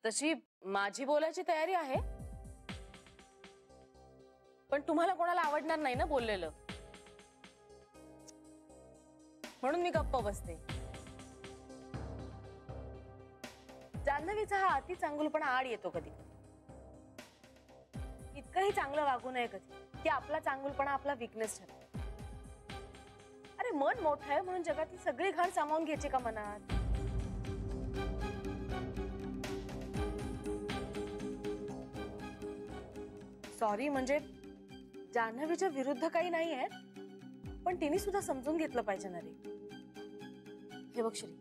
तशी माझी बोलायची तयारी आहे, पण तुम्हाला कोणाला आवडणार नाही ना बोललेलं, म्हणून मी गप्प बसते. जान्हवीचा हा अति चांगुलपणा आड येतो कधी कधी. इतकंही चांगलं वागू नये कधी की आपला चांगुलपणा आपला विकनेस ठरतो. अरे मन मोठं आहे म्हणून जगातली सगळी घाण सामावून घ्यायची का मनात? सॉरी, म्हणजे जान्हवीच्या विरुद्ध काही नाही आहे, पण तिने सुद्धा समजून घेतलं पाहिजे ना रे. हे बघ श्री,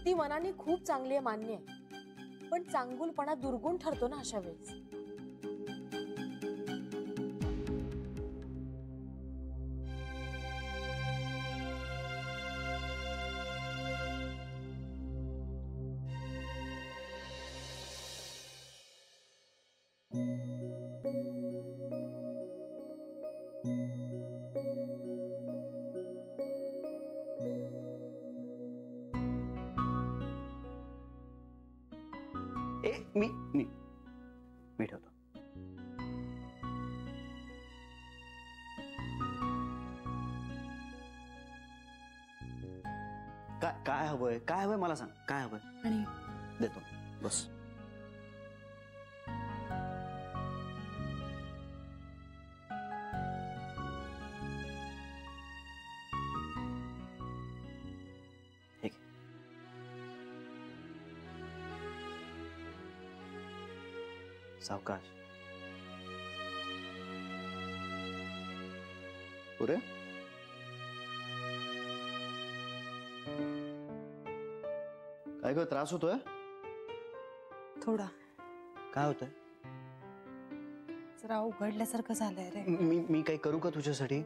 ती मनाने खूप चांगली आहे, मान्य आहे, पण चांगुलपणा दुर्गुण ठरतो ना अशा वेळेस. मी ठेवतो. काय हवंय, काय हवंय मला सांग, काय हवंय? आणि देतो, बस. ठीक आहे. सावकाश. पुरे काय ग, त्रास होतोय? थोडा. काय होतंय? जरा उघडल्यासारखं झालंय रे. मी काही करू का तुझ्यासाठी?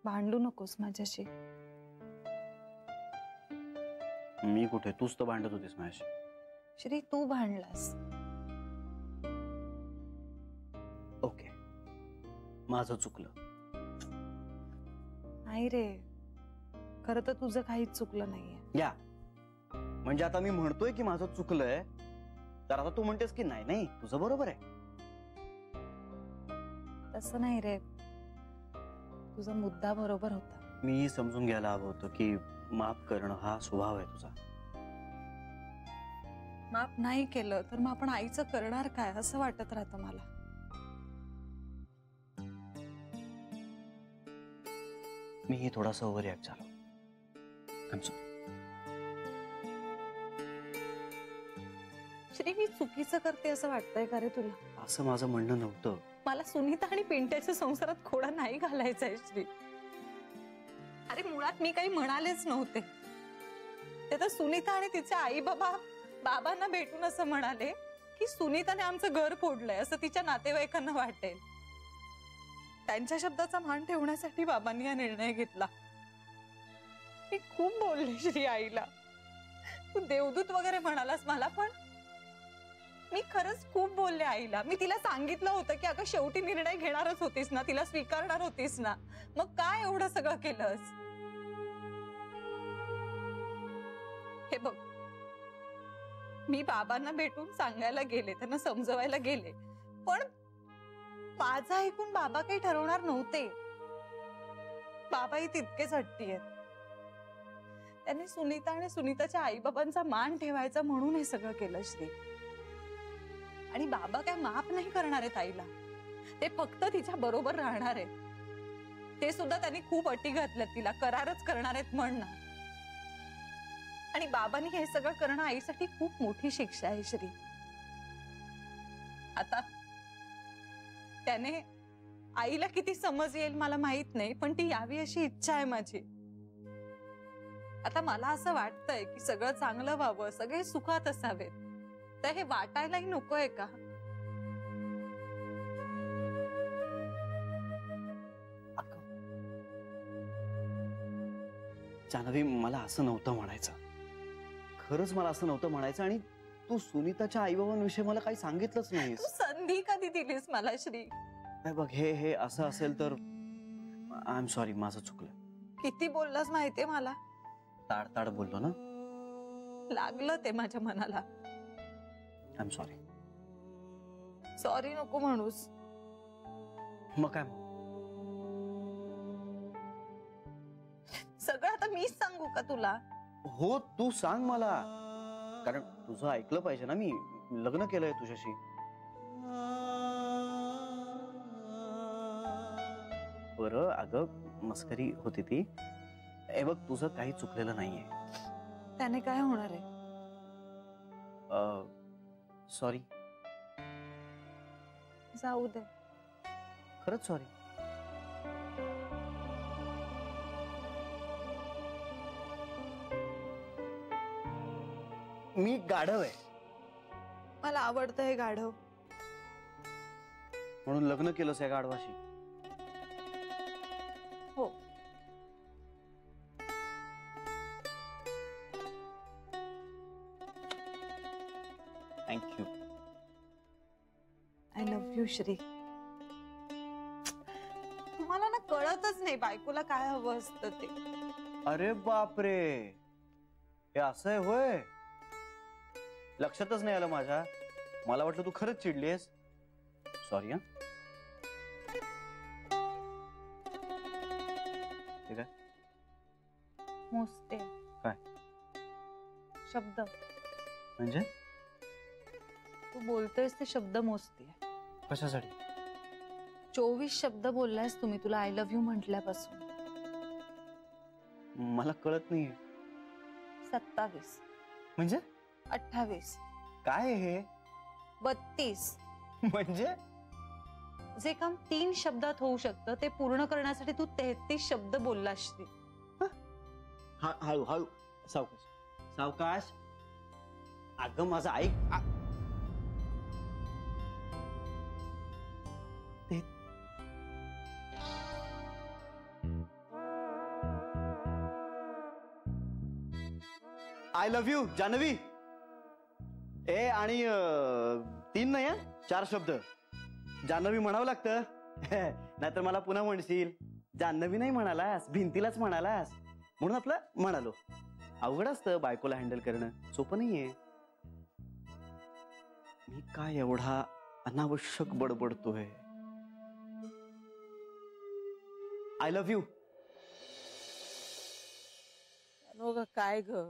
भांडू नकोस माझ्याशी. मी कुठे, तूच तर भांडत होतीस माझ्याशी. श्री, तू भांडलास. ओके, माझं चुकलं. नाही रे, खरं तर तुझं काहीच चुकलं नाहीये. या म्हणजे आता मी म्हणतोय की माझं चुकलंय, तर आता तू म्हणतेस की नाही नाही तुझं बरोबर आहे. तसं नाही रे, तुझा मुद्दा बरोबर होता. मी समजून घ्यायला हवं होतं की माफ करणं हा स्वभाव आहे तुझा. माफ नाही केलं तर मग आपण आईचं करणार काय असं वाटत राहतं मला. मी थोडासा ओव्हर रिॲक्ट झालो. I am sorry. श्री, मी चुकीचं करते असं वाटतंय का रे तुला? असं माझं म्हणणं नव्हतं. मला सुनीता आणि पिंट्याच्या संसारात खोडा नाही घालायचा आहे श्री. अरे मुळात मी काही म्हणालेच नव्हते. ते तर सुनीता आणि तिचे आई बाबांना भेटून असं म्हणाले की सुनीताने आमचं घर फोडलंय असं तिच्या नातेवाईकांना वाटेल. त्यांच्या शब्दाचा मान ठेवण्यासाठी बाबांनी हा निर्णय घेतला. मी खूप बोलले श्री आईला. तू देवदूत वगैरे म्हणालास मला, पण मी खरंच खूप बोलले आईला. मी तिला सांगितलं होतं की अगं शेवटी निर्णय घेणारच होतीस ना, तिला स्वीकारणार होतीस ना, मग काय एवढं सगळं केलंस? हे बघ, मी बाबांना भेटून सांगायला गेले, त्यांना समजवायला गेले, पण माझं ऐकून बाबा काही ठरवणार नव्हते. बाबाही तितकेच हट्टी आहेत. त्यांनी सुनीता आणि सुनीताच्या आई बाबांचा मान ठेवायचा म्हणून हे सगळं केलं श्री. आणि बाबा काय माफ नाही करणार आहेत आईला, ते फक्त तिच्या बरोबर राहणार आहेत. ते सुद्धा त्यांनी खूप अटी घातल्यात तिला, करारच करणार आहेत म्हणणार. आणि बाबांनी हे सगळं करणं आईसाठी खूप मोठी शिक्षा आहे श्री. आता त्याने आईला किती समज येईल मला माहित नाही, पण ती यावी अशी इच्छा आहे माझी. आता मला असं वाटतंय की सगळं चांगलं व्हावं, सगळे सुखात असावेत, तर हे वाटायलाही नकोय का? जान्हवी, मला असं नव्हतं म्हणायचं. खरंच मला असं नव्हतं म्हणायचं. आणि तू सुनीताच्या आईबाबांविषयी मला काही सांगितलंच नाही. तू संधी कधी दिलीस मला श्री? बघ, हे असं असेल तर आय एम सॉरी, माझं चुकलं. किती बोललास माहितीये मला? ताड ताड बोललो ना. लागलं ते माझ्या मनाला. I am sorry. सॉरी नको म्हणूस. मग काय मग? सगळं आता मीच सांगू का तुला? हो, तू सांग मला, कारण तुझं ऐकलं पाहिजे ना. मी लग्न केलंय तुझ्याशी. बरं, अगं मस्करी होती ती. हे बघ, तुझं काही चुकलेलं नाहीये. त्याने काय होणार आहे? सॉरी. जाऊ दे. खरंच सॉरी. मी गाढव आहे मला आवडतं हे गाढव. म्हणून लग्न केलंस या गाढवाशी. हो. Thank you. I love you Shri. तुम्हाला ना कळतच नाही बायकोला काय हवं असतं ते. अरे बापरे, हे असं आहे होय. लक्षातच नाही आलं माझ्या. मला वाटलं तू खरंच चिडलीस. सॉरी. हा, ठीक आहे. मोजते. काय? शब्द. म्हणजे तू बोलतोयस ते शब्द मोजते. कशासाठी? 24 शब्द बोललायस तुम्ही तुला आय लव्ह यू म्हटल्यापासून. मला कळत नाहीये. 27. म्हणजे 28. काय हे? 32. म्हणजे जे काम 3 शब्दात होऊ शकतं ते पूर्ण करण्यासाठी तू 33 शब्द बोललास श्री. हळू हळू, सावकाश सावकाश. अगं माझं ऐक. I love you Janhavi. ए आणि 3 नाही, 4 शब्द. जान्हवी म्हणावं लागतं. नाहीतर मला पुन्हा म्हणशील जान्हवी नाही म्हणालास, भिंतीलाच म्हणालास. म्हणून आपलं म्हणालो. अवघड असतं बायकोला हँडल करणं, सोपं नाहीये. मी काय एवढा अनावश्यक बडबडतोय. I love you. काय ग,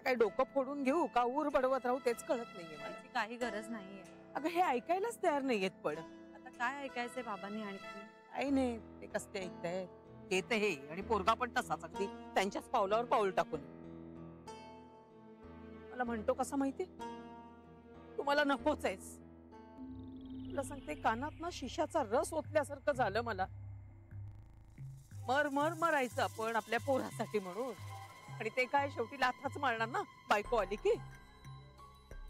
काय डोकं फोडून घेऊ का ऊर बडवत राहू तेच कळत नाहीये मला. त्याची काही गरज नाहीये. अगं हे ऐकायलाच तयार नाहीयेत. पण आता काय ऐकायचंय बाबांनी आणखी? आई नाही ते कसते ऐकतायत. हे तर हे आणि पोरगा पण तसाच, अगदी त्यांच्याच पावलावर पाऊल टाकून. मला म्हणतो कसा माहिती, तुम्हाला नकोच आहेस. तुला सांगते कानात ना शिशाचा रस ओतल्यासारखं झालं मला. मर मर मरायचं आपण आपल्या पोरासाठी म्हणून, आणि ते काय शेवटी लाथाच मारणार ना बायको आली की.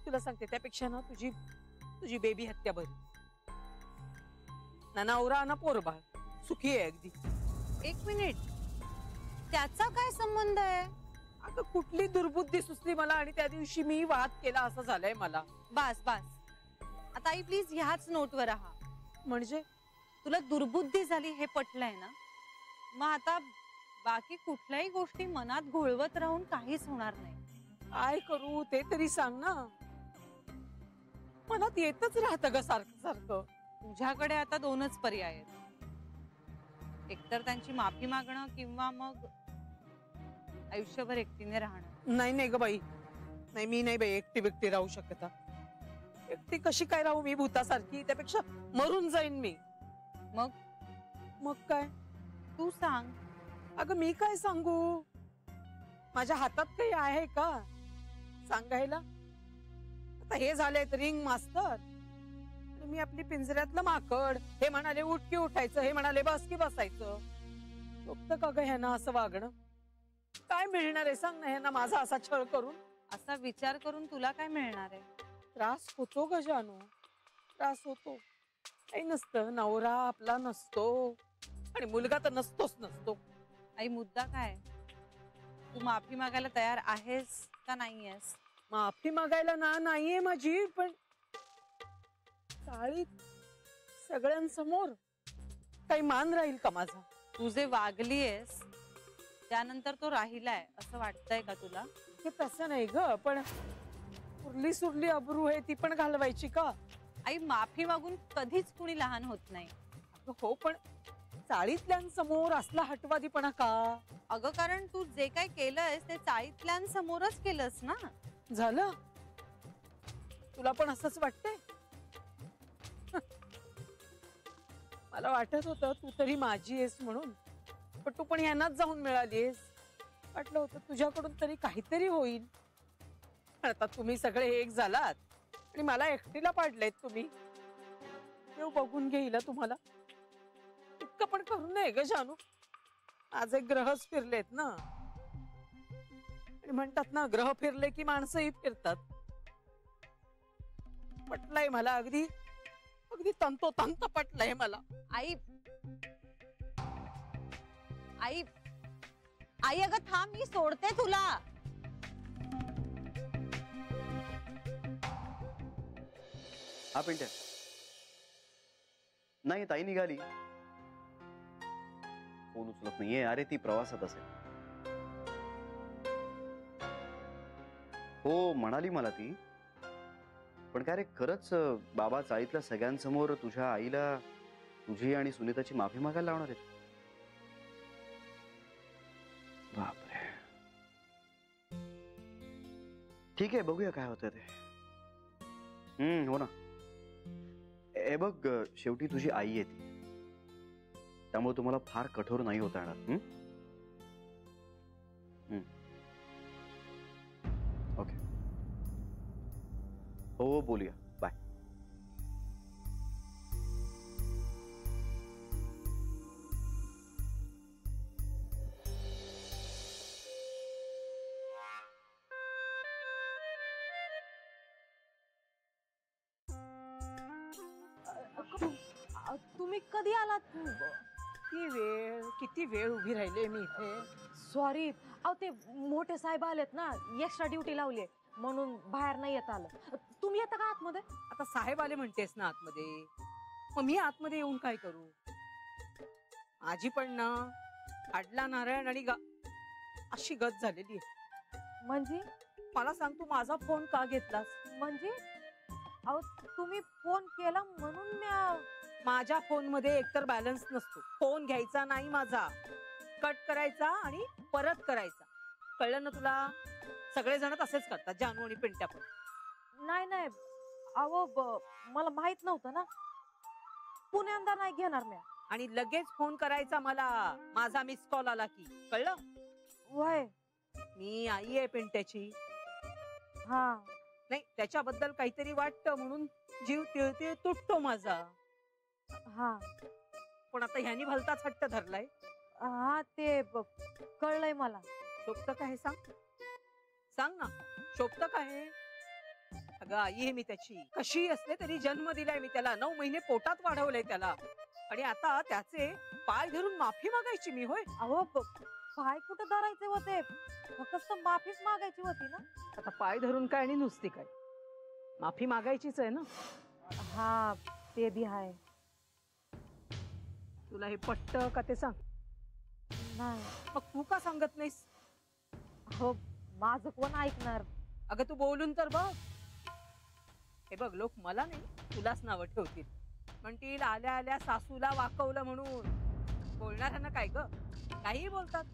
तुला सांगते त्यापेक्षा ना तुझी बेबी हत्या बरी. ना नवरा ना पोरबाळ सुखी आहे अगदी. 1 मिनिट, त्याचा काय संबंध आहे? अगं कुठली दुर्बुद्धी सुचली मला आणि त्या दिवशी मी वाद केला असं झालंय मला. बस बस, आता आई प्लीज ह्याच नोटवर राहा. म्हणजे तुला दुर्बुद्धी झाली हे पटलंय ना, मग आता बाकी कुठल्याही गोष्टी मनात घोळवत राहून काहीच होणार नाही. काय करू ते तरी सांग ना. मनात येतच राहतं ग सारखं सारखं. तुझ्याकडे आता 2च पर्याय आहेत. एकतर त्यांची माफी मागणं किंवा मग आयुष्यभर एकटीने राहणं. नाही नाही ग बाई, नाही मी नाही बाई एकटी बिकटी राहू शकत. एकटी कशी काय राहू मी भूतासारखी? त्यापेक्षा मरून जाईन मी. मग काय तू सांग. अगं मी काय सांगू, माझ्या हातात काही आहे का सांगायला? आता हे झालंय रिंग मास्तर, मी आपली पिंजऱ्यातलं माकड. हे म्हणाले उठ की उठायचं, हे म्हणाले बस की बसायचं. सोपतं का ग ह्यांना असं वागणं? काय मिळणार आहे सांग ना ह्यांना माझा असा छळ करून? असा विचार करून तुला काय मिळणार आहे? त्रास होतो ग जानू, त्रास होतो. काही नसतं, नवरा आपला नसतो आणि मुलगा तर नसतोच नसतो. आई मुद्दा काय? तू माफी मागायला तयार आहेस का नाहीयेस? माफी मागायला ना नाहीये माझी, पण चाळीत सगळ्यांसमोर काही मान राहील का माझा? तू जे वागलीयस त्यानंतर तो राहिलाय असं वाटतंय का तुला? हे तसं नाही ग, पण उरली सुरली अब्रू आहे ती पण घालवायची का? आई माफी मागून कधीच कुणी लहान होत नाही. अगं हो, पण चाळीतल्यांसमोर असला हटवादीपणा का? अगं कारण तू जे काय केलंयस ते चाळीतल्यांसमोरच केलंस ना. झालं? तुला पण असंच वाटतंय? मला वाटत होतं तू तरी माझी आहेस म्हणून, पण तू पण यांनाच जाऊन मिळालीस. वाटलं होतं तुझ्याकडून तरी काहीतरी होईल. पण आता तुम्ही सगळे एक झालात आणि मला एकटीला पाडलेत तुम्ही. देव बघून घेईल तुम्हाला. इतकं पण करू नये ग जानू. माझे ग्रहच फिरलेत ना. आणि म्हणतात ना, ग्रह फिरले की माणसंही फिरतात. पटलंय मला, अगदी अगदी तंतोतंत पटलंय मला. आई आई आई अगं थांब, मी सोडते तुला. हा पिंट्या. नाही, ताई निघाली. फोन उचलत नाहीये. अरे ती प्रवासात असेल. हो म्हणाली मला ती. पण काय रे, खरंच बाबा चाळीतल्या सगळ्यांसमोर तुझ्या आईला तुझी आणि सुनीताची माफी मागायला लावणार आहेत? बापरे. ठीक आहे, बघूया काय होतं ते. हो ना. हे बघ, शेवटी तुझी आई आहे ती, त्यामुळे तुम्हाला फार कठोर नाही होता येणार. ओके. हो, बोलूया. बाय. तुम्ही कधी आलात? किती वेळ उभी राहिले मी इथे. सॉरी, अहो ते मोठे साहेब आलेत ना, एक्स्ट्रा ड्युटी लावली म्हणून बाहेर नाही येत आलं. तुम्ही येता का आतमध्ये? आता साहेब आले म्हणतेस ना आतमध्ये, मग मी आतमध्ये येऊन काय करू? माझी पण ना अडला नारायण आणि अशी गत झालेली आहे. म्हणजे मला सांग, तू माझा फोन का घेतलास? म्हणजे अहो तुम्ही फोन केला म्हणून माझ्या फोन मध्ये एकतर बॅलन्स नसतो. फोन घ्यायचा नाही माझा, कट करायचा आणि परत करायचा. कळलं ना तुला? सगळेजण तसेच करतात, जानू आणि पिंट्या पण. नाही नाही, अहो मला माहित नव्हतं ना. पुण्यांदा नाही घेणार मी. आणि लगेच फोन करायचा मला, माझा मिस कॉल आला की. कळलं? वय मी आई आहे पिंट्याची. हा, नाही, त्याच्याबद्दल काहीतरी वाटतं म्हणून जीव तिळतिळ तुटतो माझा. हा पण आता ह्यानी भलताच हट्ट धरलाय. हा, ते कळलंय मला. शोभतं का हे सांग? सांग ना, शोभतं का हे? अगं आई आहे मी त्याची. कशी असले तरी जन्म दिलाय मी त्याला, 9 महिने पोटात वाढवलंय त्याला. आणि आता त्याचे पाय धरून माफी मागायची मी? होय. अहो पाय कुठं धरायचे होते, फक्त माफीच मागायची होती ना. आता पाय धरून काय आणि नुसती काय, माफी मागायचीच आहे ना. हा, ते बी आहे. तुला हे पटतं का ते सांग? नाही. मग तू का सांगत नाहीस? हो, माझं कोण ऐकणार? अगं तू बोलून तर बघ. हे बघ, लोक मला नाही तुलाच नावं ठेवतील. म्हणतील आल्या आल्या सासूला वाकवलं म्हणून. बोलणाऱ्यांना काय ग, काहीही बोलतात.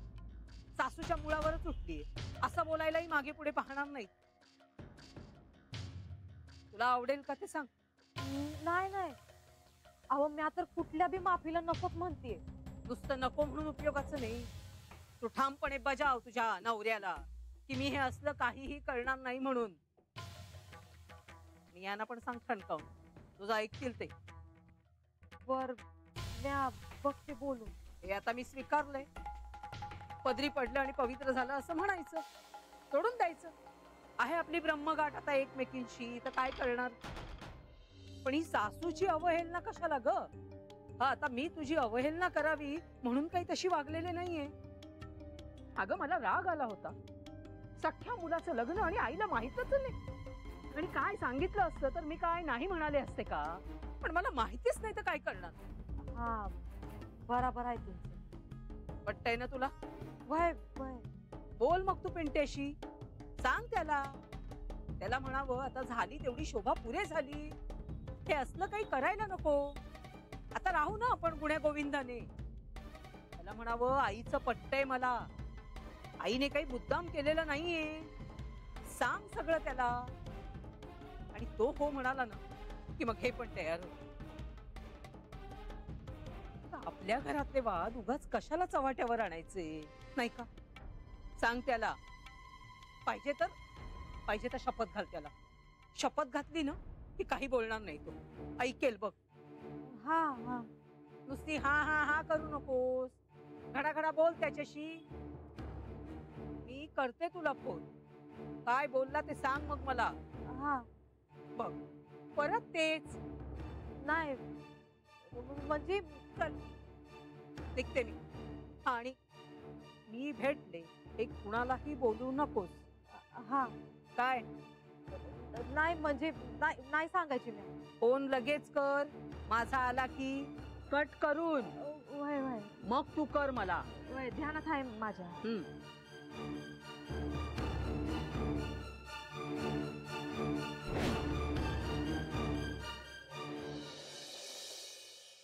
सासूच्या मुळावरच उठलीये असं बोलायलाही मागे पुढे पाहणार नाही. तुला आवडेल का ते सांग? नाही नाही, अहो मी आता कुठल्या बी माफीला नकोच म्हणतेय. नुसतं नको म्हणून उपयोगाचं नाही. तू ठामपणे बजाव तुझ्या नवऱ्याला की मी हे असलं काहीही करणार नाही म्हणून. मी यांना पण सांग ठणकावून, तुझं ऐकतील ते. बर, म्या बघते बोलून. हे आता मी स्वीकारलंय. पदरी पडलं आणि पवित्र झालं असं म्हणायचं, सोडून द्यायचं. आहे आपली ब्रह्मगाठ आता एकमेकींशी, तर काय करणार? पण ही सासूची अवहेलना कशाला ग? हा, आता मी तुझी अवहेलना करावी म्हणून काही तशी वागलेले नाहीये. अगं मला राग आला होता. सख्ख्या मुलाचं लग्न आणि आईला माहितच नाही. आणि काय सांगितलं असतं तर मी काय नाही म्हणाले असते का? पण मला माहितीच नाही तर काय करणार. हा, बराबर आहे तुमचं. पटतंय ना तुला? वय वय. बोल मग तू पिंट्याशी, सांग त्याला. त्याला म्हणावं आता झाली तेवढी शोभा पुरे झाली, हे असलं काही करायला नको. आता राहू ना आपण गुण्या गोविंदाने. त्याला म्हणावं आईचं पटतंय मला, आईने काही मुद्दाम केलेलं नाहीये, सांग सगळं त्याला. आणि तो हो म्हणाला ना की मग हे पण तयार होत. आपल्या घरातले वाद उगाच कशाला चव्हाट्यावर आणायचे, नाही का? सांग त्याला. पाहिजे तर शपथ घाल त्याला. शपथ घातली ना की काही बोलणार नाही तो, ऐकेल बघ. हा हा, नुसती हा हा हा करू नकोस, घडाघडा बोल त्याच्याशी. मी करते तुला फोन, काय बोलला ते सांग मग मला. हा बघ, परत तेच नाही म्हणजे चल निघते मी. आणि मी भेटले हे कुणालाही बोलू नकोस. हा काय नाही म्हणजे नाही सांगायची मी. फोन लगेच कर, माझा आला की कट करून. मग तू कर मला. ध्यानात आहे माझ्या.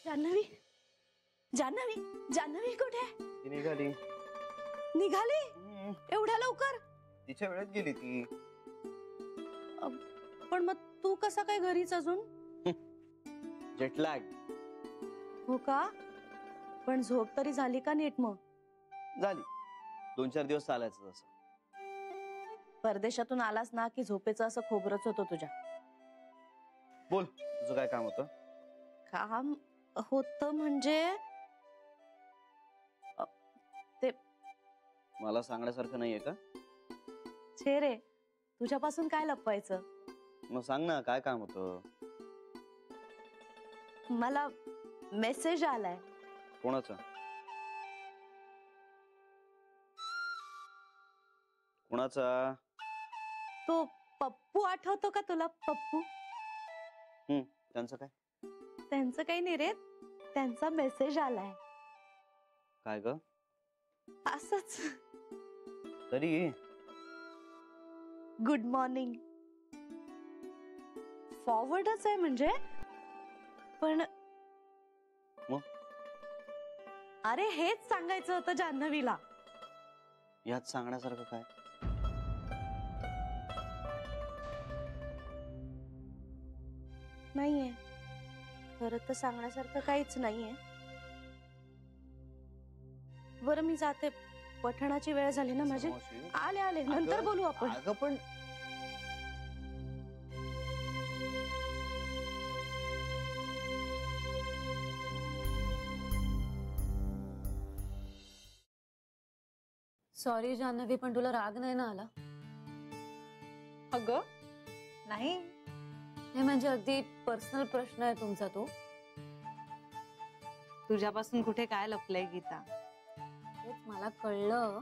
जान्हवी, जान्हवी, जान्हवी कुठे? ती निघाली. निघाली एवढ्या लवकर? तिच्या वेळेत गेली ती. पण मग तू कसा काय घरीच अजून? जेटलॅग. हो का? पण झोप तरी झाली का नीट? मग झाली. 2-4 दिवस चालायचं तसं. परदेशातून आलास ना की झोपेचं असं खोबरच होतं तुझ्या. बोल, तुझं काय काम होतं? काम होत म्हणजे ते मला सांगण्यासारखं नाहीये का? छे रे, तुझ्यापासून काय लपवायचं? मग सांग ना, काय काम होतं? मला मेसेज आलाय. कोणाचा? कोणाचा? तो पप्पू आठवतो का तुला? पप्पू. त्यांचं काय? त्यांचं काही नाही रे, त्यांचा मेसेज आलाय. काय ग? असंच. तरी गुड मॉर्निंग. फॉरवर्डच आहे म्हणजे. पण मग? अरे हेच सांगायचं होतं जान्हवीला. यात सांगण्यासारखं काय? नाहीये, खरं तर सांगण्यासारखं काहीच नाहीये. बरं मी जाते, पठणाची वेळ झाली ना माझी. आले नंतर बोलू आपण. अगं पण सॉरी जान्हवी, पण तुला राग नाही ना आला? अगं नाही, हे म्हणजे अगदी पर्सनल प्रश्न आहे तुमचा तो. तुझ्यापासून कुठे काय लपलंय गीता? तेच मला कळलं.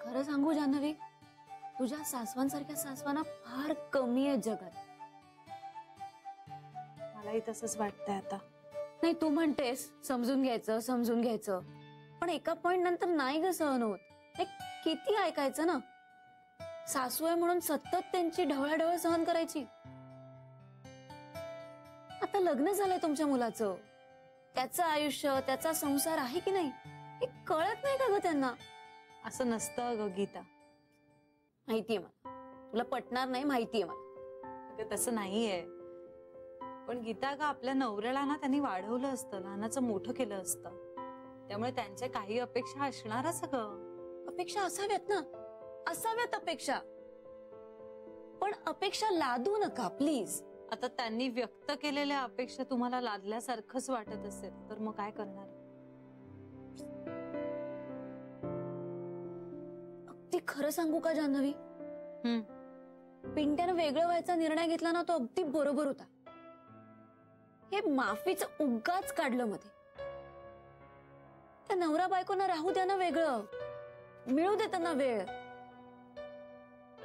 खरं सांगू जान्हवी, तुझ्या सासवांसारख्या सासवाना फार कमी आहे जगात. मलाही तसंच वाटतंय आता. नाही, तू म्हणतेस समजून घ्यायचं, पण एका पॉइंट नंतर नाही ग सहन होत. किती ऐकायचं ना? सासू आहे म्हणून सतत त्यांची ढवळाढवळ सहन करायची. आता लग्न झालंय तुमच्या मुलाचं, त्याचं आयुष्य, त्याचा संसार आहे की नाही हे कळत नाही का ग त्यांना? असं नसतं ग गीता. माहितीये मला, तुला पटणार नाही, माहितीये मला. अगं तसं नाहीये. पण गीता का आपल्या नवऱ्याला ना त्यांनी वाढवलं असतं, लहानाचं मोठं केलं असतं, त्यामुळे त्यांच्या काही अपेक्षा असणारच ग. अपेक्षा असाव्यात ना, असाव्यात अपेक्षा, पण अपेक्षा लादू नका प्लीज. आता त्यांनी व्यक्त केलेल्या अपेक्षा तुम्हाला लादल्यासारखंच वाटत असेल तर मग काय करणार? अगदी खरं सांगू का जान्हवी, पिंट्यानं वेगळं व्हायचा निर्णय घेतला ना, तो अगदी बरोबर होता. हे माफीचं उगाच काढलं मध्ये. त्या नवरा बायकोना राहू द्या ना वेगळं, मिळू दे त्यांना वेळ.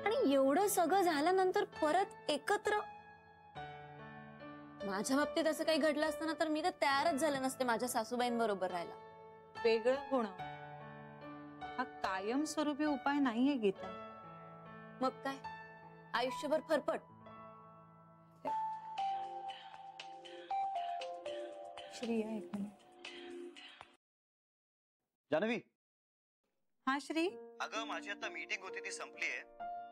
आणि एवढं सगळं झाल्यानंतर परत एकत्र. माझ्या बाबतीत असं काही घडलं असतं ना तर मी तर तयारच झाले नसते माझ्या सासूबाईंबरोबर राहायला. वेगळं होणं हा कायमस्वरूपी उपाय नाहीये गीता. मग काय आयुष्यभर फरफट. श्री या एक मिनिट. जान्हवी, हा श्री. अगं माझी आता मीटिंग होती ती संपली आहे.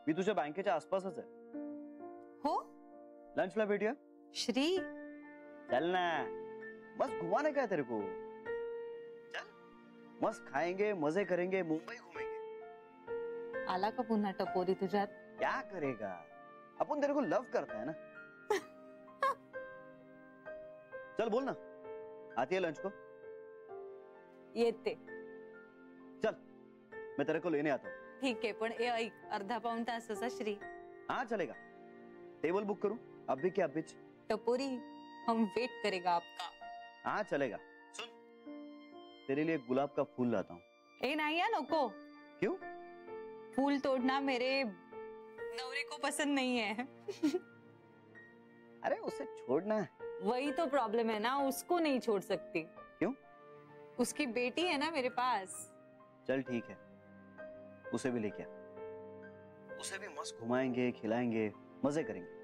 मी तुझ्या बँकेच्या आसपासच आहे. हो लंचला भेटूया. श्री. चल ना, बस घुमाने का है तेरे को. चल, मस्त खाएंगे, मजे करेंगे, मुंबई घूमेंगे. आला का पुन्हा टपोरी तुझ्यात? क्या करेगा, अपन तेरे को लव करता है ना. चल बोल ना, आती है लंच को. येते. चल, मैं तेरे को लेने आता हूँ. ठीक आहे, पण ए ऐक, अर्धा पाऊण तासाचा श्री. हाँ चलेगा. टेबल बुक करूं अभी के अभी. टपोरी, हम वेट करेगा आपका. हाँ चलेगा. सुन, तेरे लिए गुलाब का फूल लाता हूँ. ए नाही या नको. क्यों? फूल तोड़ना मेरे नवरे को पसंद नहीं है. अरे उसे छोड़ना. वही तो प्रॉब्लम है ना, उसको नहीं छोड़ सकती. क्यों? उसकी बेटी है ना मेरे पास. चल ठीक है, उसे भी लेके आ. उसे भी मस्त घुमाएंगे, खिलाएंगे, मजे करेंगे.